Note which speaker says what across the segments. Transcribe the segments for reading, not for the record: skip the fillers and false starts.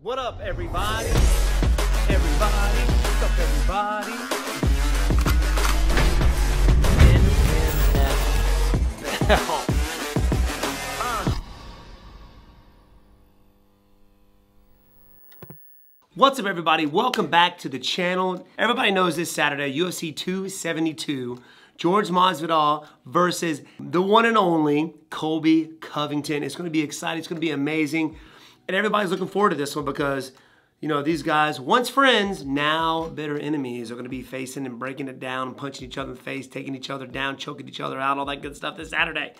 Speaker 1: What up, everybody? What's up, everybody? NFL. What's up, everybody? Welcome back to the channel. Everybody knows this Saturday, UFC 272, George Masvidal versus the one and only Colby Covington. It's going to be exciting. It's going to be amazing. And everybody's looking forward to this one because, you know, these guys, once friends, now bitter enemies, are going to be facing and breaking it down and punching each other in the face, taking each other down, choking each other out, all that good stuff this Saturday.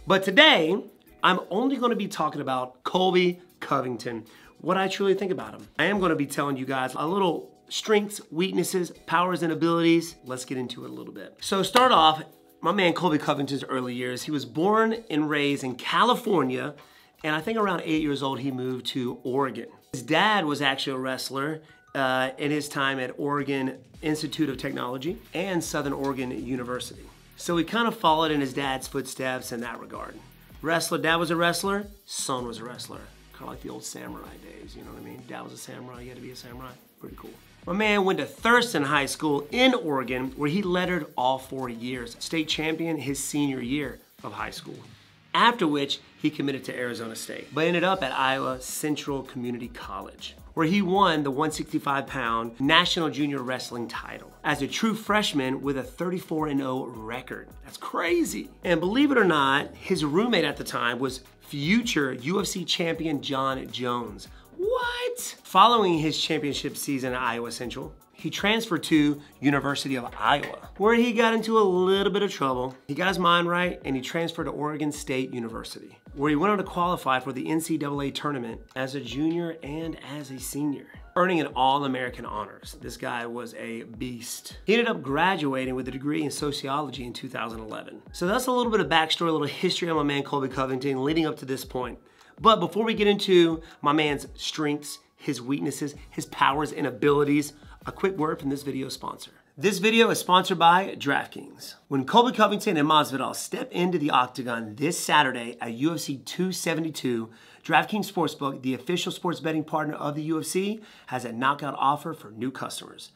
Speaker 1: But today, I'm only going to be talking about Colby Covington, what I truly think about him. I am going to be telling you guys a little strengths, weaknesses, powers, and abilities. Let's get into it a little bit. So start off, my man Colby Covington's early years. He was born and raised in California, and I think around 8 years old, he moved to Oregon. His dad was actually a wrestler in his time at Oregon Institute of Technology and Southern Oregon University. So he kind of followed in his dad's footsteps in that regard. Wrestler, dad was a wrestler, son was a wrestler. Kind of like the old samurai days, you know what I mean? Dad was a samurai, you had to be a samurai. Pretty cool. My man went to Thurston High School in Oregon, where he lettered all 4 years. State champion his senior year of high school. After which, he committed to Arizona State, but ended up at Iowa Central Community College, where he won the 165-pound National Junior Wrestling title as a true freshman with a 34-0 record. That's crazy. And believe it or not, his roommate at the time was future UFC champion John Jones. What? Following his championship season at Iowa Central, he transferred to University of Iowa, where he got into a little bit of trouble. He got his mind right, and he transferred to Oregon State University, where he went on to qualify for the NCAA tournament as a junior and as a senior, earning an All-American honors. This guy was a beast. He ended up graduating with a degree in sociology in 2011. So that's a little bit of backstory, a little history on my man Colby Covington leading up to this point. But before we get into my man's strengths, his weaknesses, his powers and abilities, a quick word from this video sponsor. This video is sponsored by DraftKings. When Colby Covington and Masvidal step into the octagon this Saturday at UFC 272, DraftKings Sportsbook, the official sports betting partner of the UFC, has a knockout offer for new customers.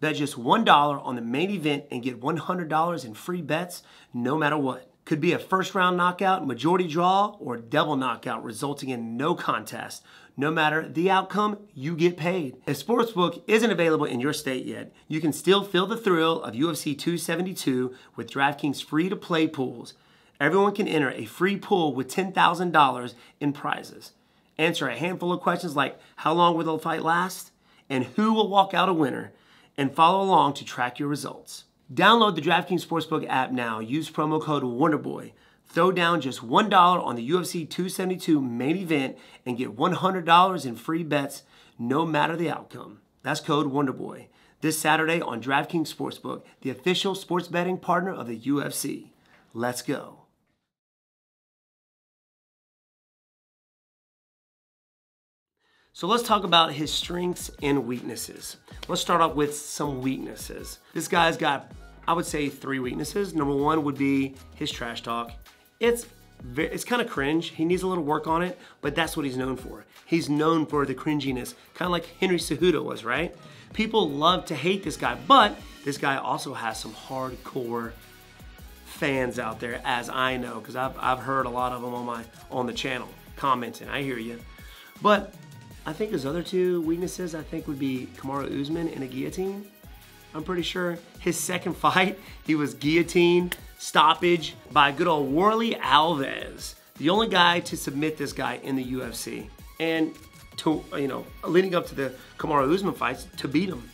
Speaker 1: Bet just $1 on the main event and get $100 in free bets no matter what. Could be a first-round knockout, majority draw, or double knockout resulting in no contest. No matter the outcome, you get paid. If Sportsbook isn't available in your state yet, you can still feel the thrill of UFC 272 with DraftKings free-to-play pools. Everyone can enter a free pool with $10,000 in prizes. Answer a handful of questions like, how long will the fight last? And who will walk out a winner? And follow along to track your results. Download the DraftKings Sportsbook app now. Use promo code Wonderboy. Throw down just $1 on the UFC 272 main event and get $100 in free bets no matter the outcome. That's code Wonderboy. This Saturday on DraftKings Sportsbook, the official sports betting partner of the UFC. Let's go. So let's talk about his strengths and weaknesses. Let's start off with some weaknesses. This guy's got, I would say, 3 weaknesses. Number 1 would be his trash talk. It's kind of cringe. He needs a little work on it, but that's what he's known for. He's known for the cringiness, kind of like Henry Cejudo was, right? People love to hate this guy, but this guy also has some hardcore fans out there, as I know, because I've heard a lot of them on the channel commenting. I hear you. But I think his other 2 weaknesses, I think, would be Kamaru Usman in a guillotine. I'm pretty sure his second fight, he was guillotined, stoppage by good old Warlley Alves, the only guy to submit this guy in the UFC. And to, you know, leading up to the Kamaru Usman fights, to beat him.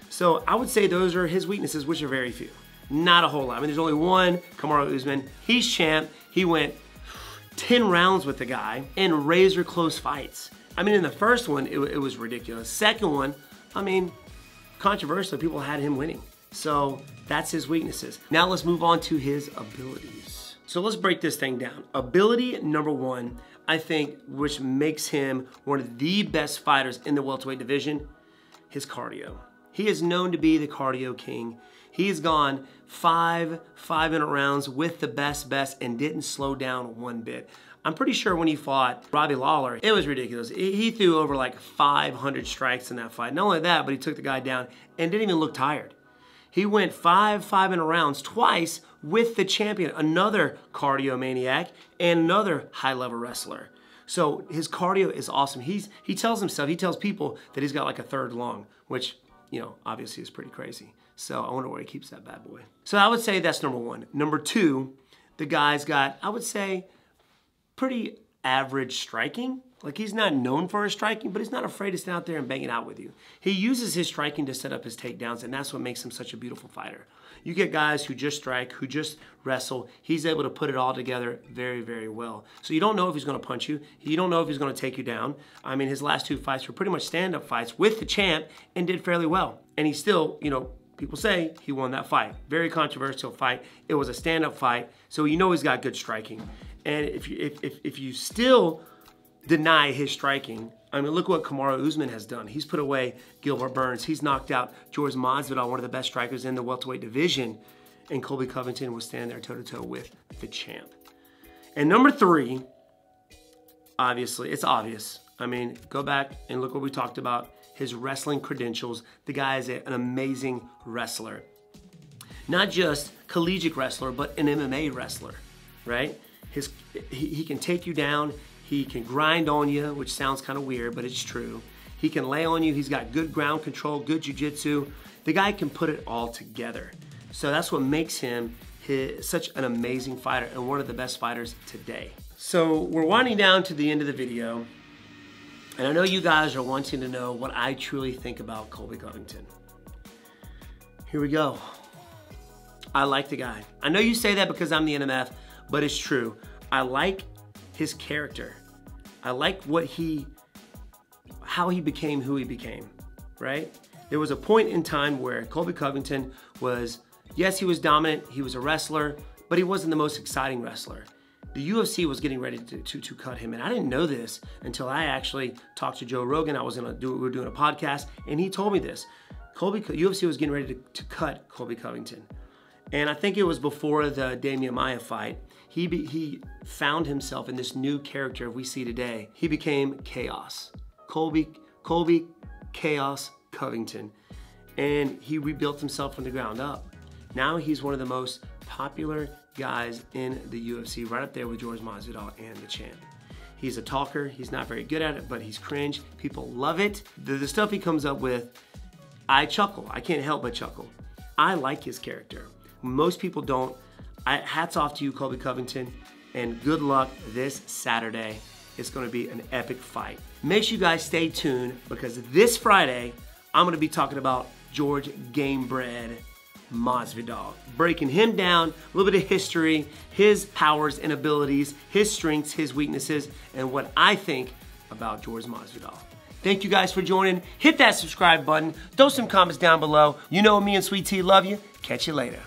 Speaker 1: So I would say those are his weaknesses, which are very few. Not a whole lot. I mean, there's only one, Kamaru Usman. He's champ. He went 10 rounds with the guy in razor close fights. I mean, in the first one, it was ridiculous. Second one, I mean, controversial. People had him winning. So that's his weaknesses. Now let's move on to his abilities. So let's break this thing down. Ability number 1, I think, which makes him one of the best fighters in the welterweight division, his cardio. He is known to be the cardio king. He's gone 5 5-minute rounds with the best and didn't slow down one bit. I'm pretty sure when he fought Robbie Lawler, it was ridiculous. He threw over like 500 strikes in that fight. Not only that, but he took the guy down and didn't even look tired. He went 5-5 rounds twice with the champion, another cardio maniac and another high-level wrestler. So his cardio is awesome. He tells himself, he tells people that he's got like a third lung, which, you know, obviously is pretty crazy. So I wonder where he keeps that bad boy. So I would say that's number one. Number two, the guy's got, I would say, pretty average striking. Like, he's not known for his striking, but he's not afraid to stand out there and bang it out with you. He uses his striking to set up his takedowns, and that's what makes him such a beautiful fighter. You get guys who just strike, who just wrestle. He's able to put it all together very, very well. So you don't know if he's going to punch you. You don't know if he's going to take you down. I mean, his last two fights were pretty much stand-up fights with the champ and did fairly well. And he still, you know, people say he won that fight. Very controversial fight. It was a stand-up fight, so you know he's got good striking. And if you still deny his striking, I mean, look what Kamaru Usman has done. He's put away Gilbert Burns. He's knocked out George Masvidal, one of the best strikers in the welterweight division. And Colby Covington was standing there toe-to-toe with the champ. And number three, obviously, it's obvious. I mean, go back and look what we talked about, his wrestling credentials. The guy is an amazing wrestler. Not just collegiate wrestler, but an MMA wrestler, right? He can take you down. He can grind on you, which sounds kind of weird, but it's true. He can lay on you. He's got good ground control, good jiu-jitsu. The guy can put it all together. So that's what makes him such an amazing fighter and one of the best fighters today. So we're winding down to the end of the video. And I know you guys are wanting to know what I truly think about Colby Covington. Here we go. I like the guy. I know you say that because I'm the NMF, but it's true. I like his character. I like how he became who he became, right? There was a point in time where Colby Covington was, yes, he was dominant, he was a wrestler, but he wasn't the most exciting wrestler. The UFC was getting ready to cut him, and I didn't know this until I actually talked to Joe Rogan. We were doing a podcast, and he told me this. UFC was getting ready to cut Colby Covington. And I think it was before the Damian Maia fight. He found himself in this new character we see today. He became Chaos. Colby Chaos Covington. And he rebuilt himself from the ground up. Now he's one of the most popular guys in the UFC, right up there with George Masvidal and the champ. He's a talker. He's not very good at it, but he's cringe. People love it. The stuff he comes up with, I chuckle. I can't help but chuckle. I like his character. Most people don't. Hats off to you, Colby Covington, and good luck this Saturday. It's going to be an epic fight. Make sure you guys stay tuned because this Friday, I'm going to be talking about George Gamebred Masvidal, breaking him down, a little bit of history, his powers and abilities, his strengths, his weaknesses, and what I think about George Masvidal. Thank you guys for joining. Hit that subscribe button. Throw some comments down below. You know me and Sweet Tea love you. Catch you later.